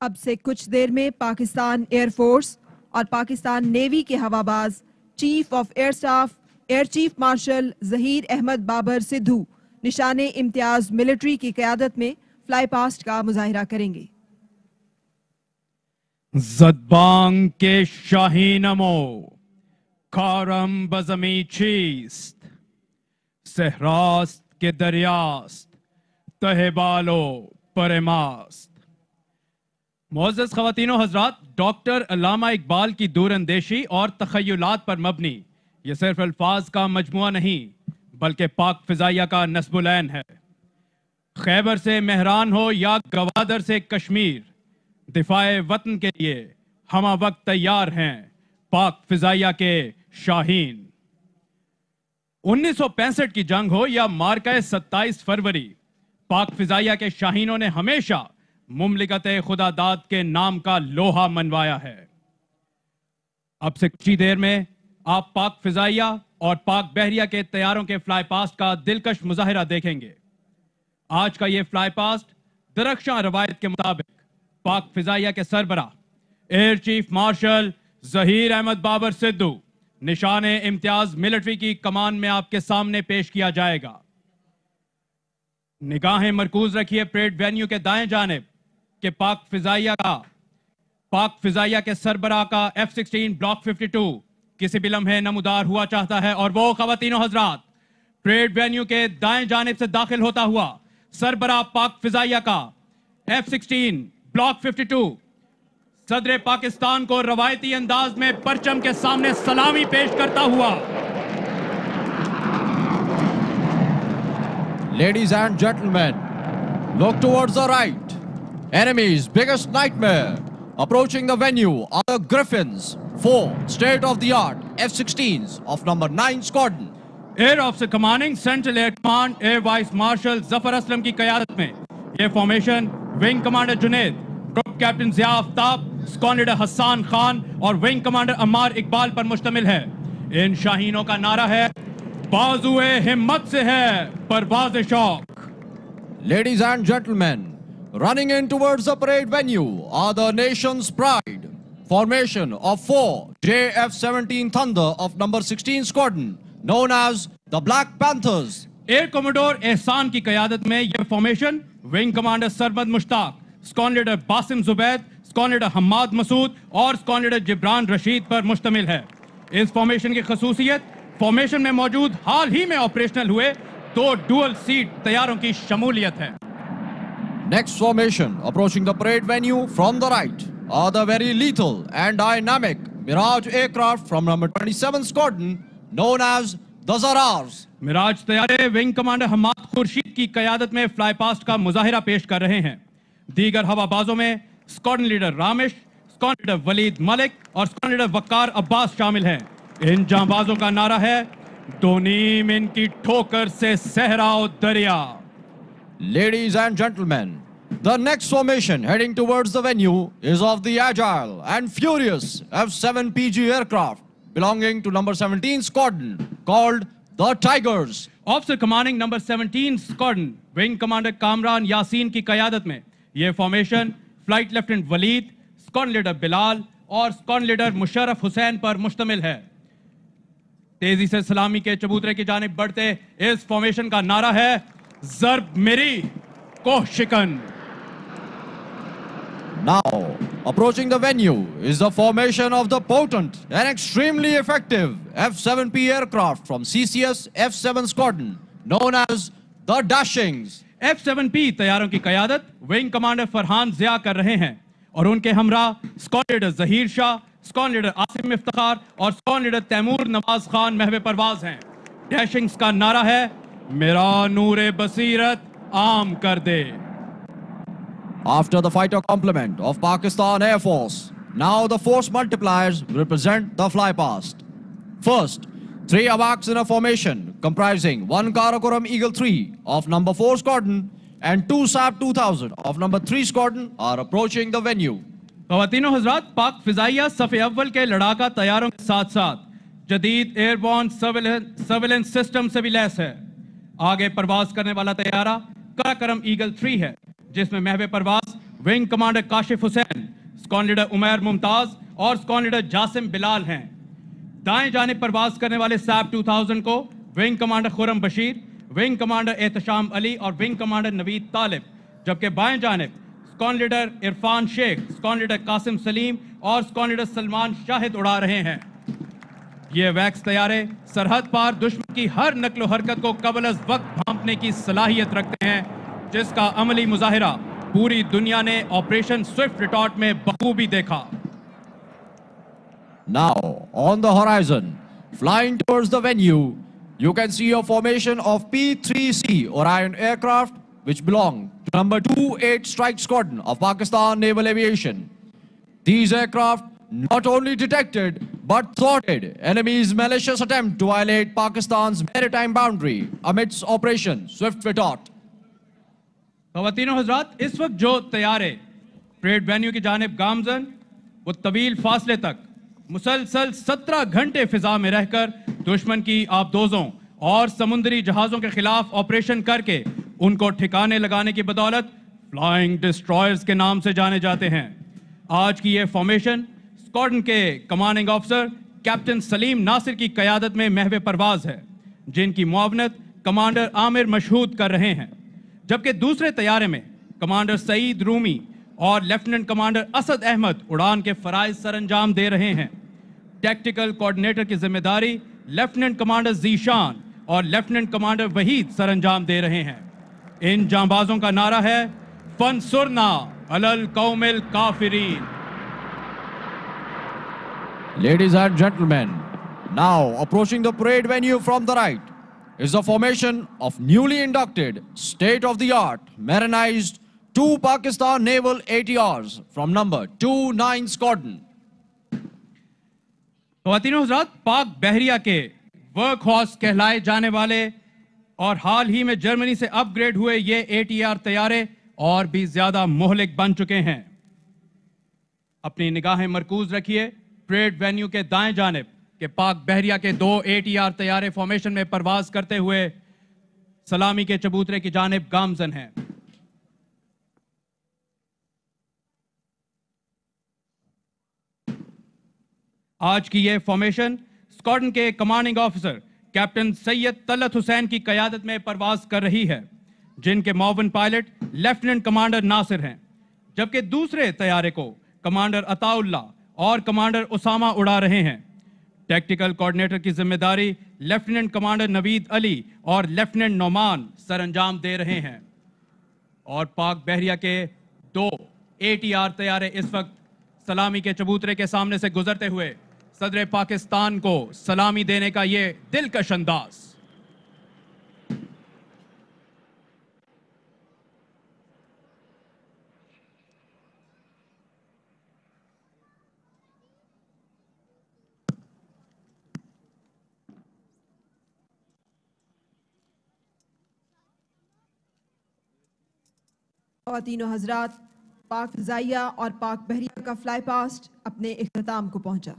अब से कुछ देर में पाकिस्तान एयरफोर्स और पाकिस्तान नेवी के हवाबाज chief of air staff air chief marshal Zaheer Ahmed Babar Sidhu Nishane Imtiaz military की क़यादत में फ्लाई पास्ट का मुजाहिरा करेंगे। ज़दबांग के शाहीनमो कारम बज़मी चीस्त सहरास्त के दरियास्त तहबालो परमास्त। मोअज़्ज़ज़ ख़वातीनो हज़रात, डॉक्टर अल्लामा इकबाल की दूरअंदेशी और तख़य्युलात पर मबनी ये सिर्फ अल्फाज का मजमुआ नहीं बल्कि पाक फ़िज़ाइया का नस्बुल-ऐन है। खैबर से मेहरान हो या गवादर से कश्मीर, दिफाए वतन के लिए हम वक्त तैयार हैं पाक फ़िज़ाइया के शाहीन। 1965 की जंग हो या मार्का 27 फरवरी, पाक फ़िज़ाइया के शाहीनों ने हमेशा मुमलिकत खुदादाद के नाम का लोहा मनवाया है। अब से कुछ ही देर में आप पाक फ़िज़ाइया और पाक बहरिया के तैयारों के फ्लाई पास्ट का दिलकश मुजाहिरा देखेंगे। आज का ये फ्लाई पास्ट दरख्शां रवायत के मुताबिक पाक फ़िज़ाइया के सरबरा air chief marshal Zaheer Ahmed Babar Sidhu Nishane Imtiaz military की कमान में आपके सामने पेश किया जाएगा। निगाहें मरकूज रखिए परेड वेन्यू के दाएं जानिब के पाक फ़िज़ाइया के सरबरा का F-16 ब्लॉक 52 किसी भी लम्हे नमूदार हुआ चाहता है और वो ख़वातीनो हज़रात परेड वेन्यू के दाएं जानिब से दाखिल होता हुआ सरबरा पाक फ़िज़ाइया का F-16 ब्लॉक 52 सदर पाकिस्तान को रवायती अंदाज में परचम के सामने सलामी पेश करता हुआ। Ladies and gentlemen, look towards the right. Enemy's biggest nightmare. Approaching the venue are the Griffins, 4 state-of-the-art F-16s of number 9 Squadron. Air officer commanding central air command air vice marshal Zafar Aslam की क़यादत में यह formation wing commander Junaid, group captain Zia Aftab, squadron leader Hasan Khan और wing commander Ammar Iqbal पर मुश्तमिल है। इन शाहीनों का नारा है, बाजुए हिम्मत से है परवाज़ शौक। Ladies and gentlemen, running in towards the parade venue are the nation's pride. Formation of 4 JF-17 Thunder of number 16 Squadron, known as the Black Panthers. Air commodore Ehsan की क़यादत में यह formation wing commander Sarmad Mushtaq, squadron leader Basim Zubaid, squadron leader Hammad Masood और squadron leader Jibran Rashid पर मुश्तमिल है। इस formation की खसूसियत फॉर्मेशन में मौजूद हाल ही में ऑपरेशनल हुए 2 डुअल सीट तैयारों की शमूलियत है। Next formation approaching the parade venue from the right are the very lethal and dynamic Mirage aircraft from number 27 Squadron, known as the Zarars. Miraj तैयारे विंग कमांडर हम्माद खुर्शीद की क़यादत में फ्लाई पास्ट का मुजाहिरा पेश कर रहे हैं। दीगर हवाबाजों में squadron leader Ramish, squadron leader Waleed Malik और स्क्वाड्रन लीडर वक्कार अब्बास शामिल हैं। इन जांबाजों का नारा है, दोनीम इनकी ठोकर से सहराओ दरिया। Ladies and gentlemen, the next formation heading towards the venue is of the agile and furious F-7PG aircraft belonging to number 17 Squadron, called the Tigers. Officer commanding number 17 squadron wing commander Kamran Yasin की क़यादत में यह formation flight lieutenant Walid, squadron leader Bilal और squadron leader Musharraf Hussain पर मुश्तमिल है। तेजी से सलामी के चबूतरे की जानिब बढ़ते इस फॉर्मेशन का नारा है, ज़र्ब मेरी कोह शिकन। Now, approaching the venue is the formation of the potent and extremely effective F-7P aircraft from CCS F-7 Squadron, known as the Dashings. F-7P तैयारों की क़यादत विंग कमांडर फरहान ज़िया कर रहे हैं और उनके हमरा squadron leader Zaheer Shah, squadron leader Asim Iftikhar और स्क्वाड्रन लीडर तैमूर नवाज खान महवे परवाज हैं। डैशिंग्स का नारा है, मेरा नूरे बसीरत आम कर दे। After the fighter complement of Pakistan Air Force, now the force multipliers represent the fly past. First, 3 AWACS in a formation comprising 1 Karakoram Eagle 3 of number 4 Squadron and 2 SAP 2000 of number 3 Squadron are approaching the venue. ख़वातीनो हज़रात, पाक फ़िज़ाइया सफ़े अव्वल के लड़ाका तैयारों के साथ साथ जदीद airborne surveillance system से भी lace है। आगे परवाज करने वाला तैयारा कराकरम ईगल 3 है, जिसमें महवे परवाज wing commander Kashif Hussain, squadron leader Umair Mumtaz और स्क्वाड्रन लीडर जासिम बिलाल हैं। दाएं जानिब परवाज करने वाले सैप 2000 को wing commander Khurram Bashir, wing commander Ehtesham Ali और विंग कमांडर नवीद तालिब, जबकि बाएं जानिब squadron leader Irfan Sheikh, squadron leader Qasim Saleem और स्क्वाड्रन लीडर सलमान शाहिद उड़ा रहे हैं। ये वैक्स तैयारे सरहद पार दुश्मन की हर नक्लो हरकत को कबल अज वक्त भांपने की सलाहियत रखते हैं, जिसका अमली मुजाहिरा पूरी दुनिया ने ऑपरेशन स्विफ्ट रिटॉर्ट में बखूबी देखा। Now, on the horizon, flying towards the venue, you can see a formation of P-3C Orion aircraft which belong to number 28 Strike Squadron of Pakistan Naval Aviation. These aircraft not only detected but thwarted enemy's malicious attempt to violate Pakistan's maritime boundary amidst Operation Swift Retort. ख़वातीनो हज़रात, इस वक्त जो तैयारे parade venue की जानिब गामजन, वो तवील फासले तक मुसलसल 17 घंटे फिजा में रहकर दुश्मन की आबदोजों और समुद्री जहाजों के खिलाफ ऑपरेशन करके उनको ठिकाने लगाने की बदौलत फ्लाइंग डिस्ट्रॉयर्स के नाम से जाने जाते हैं। आज की ये फॉर्मेशन स्क्वाड्रन के commanding officer captain Saleem Nasir की क़यादत में महवे परवाज है, जिनकी मुआवनत कमांडर आमिर मशहूद कर रहे हैं, जबकि दूसरे तैयारे में कमांडर सईद रूमी और लेफ्टिनेंट कमांडर असद अहमद उड़ान के फराइज सरंजाम दे रहे हैं। टैक्टिकल कोऑर्डिनेटर की जिम्मेदारी लेफ्टिनेंट कमांडर जीशान और लेफ्टिनेंट कमांडर वहीद सरंजाम दे रहे हैं। इन जांबाजों का नारा है फंसुरना अलल कौमिल काफिरीन। Ladies and gentlemen, now approaching the parade venue from the right is the formation of newly inducted state-of-the-art Marinized 2 Pakistan Naval ATRs from number 29 Squadron. ख़वातीनो हज़रात, पाक बहरिया के वर्क हॉर्स कहलाए जाने वाले और हाल ही में जर्मनी से अपग्रेड हुए ये ATR तैयारे और भी ज्यादा मोहलिक बन चुके हैं। अपनी निगाहें मरकूज रखिए परेड वेन्यू के दाएं जानिब के पाक बहरिया के 2 ATR तैयारे फॉर्मेशन में परवाज करते हुए सलामी के चबूतरे की जानिब गामजन हैं। आज की यह फॉर्मेशन स्क्वाड्रन के commanding officer captain Syed Talat Hussain की क़यादत में परवाज कर रही है, जिनके मुआविन पायलट लेफ्टिनेंट कमांडर नासिर हैं, जबकि दूसरे तैयारे को कमांडर अताउल्ला और कमांडर उसामा उड़ा रहे हैं। टैक्टिकल कोऑर्डिनेटर की जिम्मेदारी लेफ्टिनेंट कमांडर नवीद अली और लेफ्टिनेंट नोमान सरंजाम दे रहे हैं। और पाक बहरिया के 2 ATR तैयारे इस वक्त सलामी के चबूतरे के सामने से गुजरते हुए सदर पाकिस्तान को सलामी देने का ये दिलकश अंदाज। ख़वातीनो हज़रात, पाक फ़िज़ाइया और पाक बहरिया का फ्लाई पास्ट अपने इख्तिताम को पहुंचा।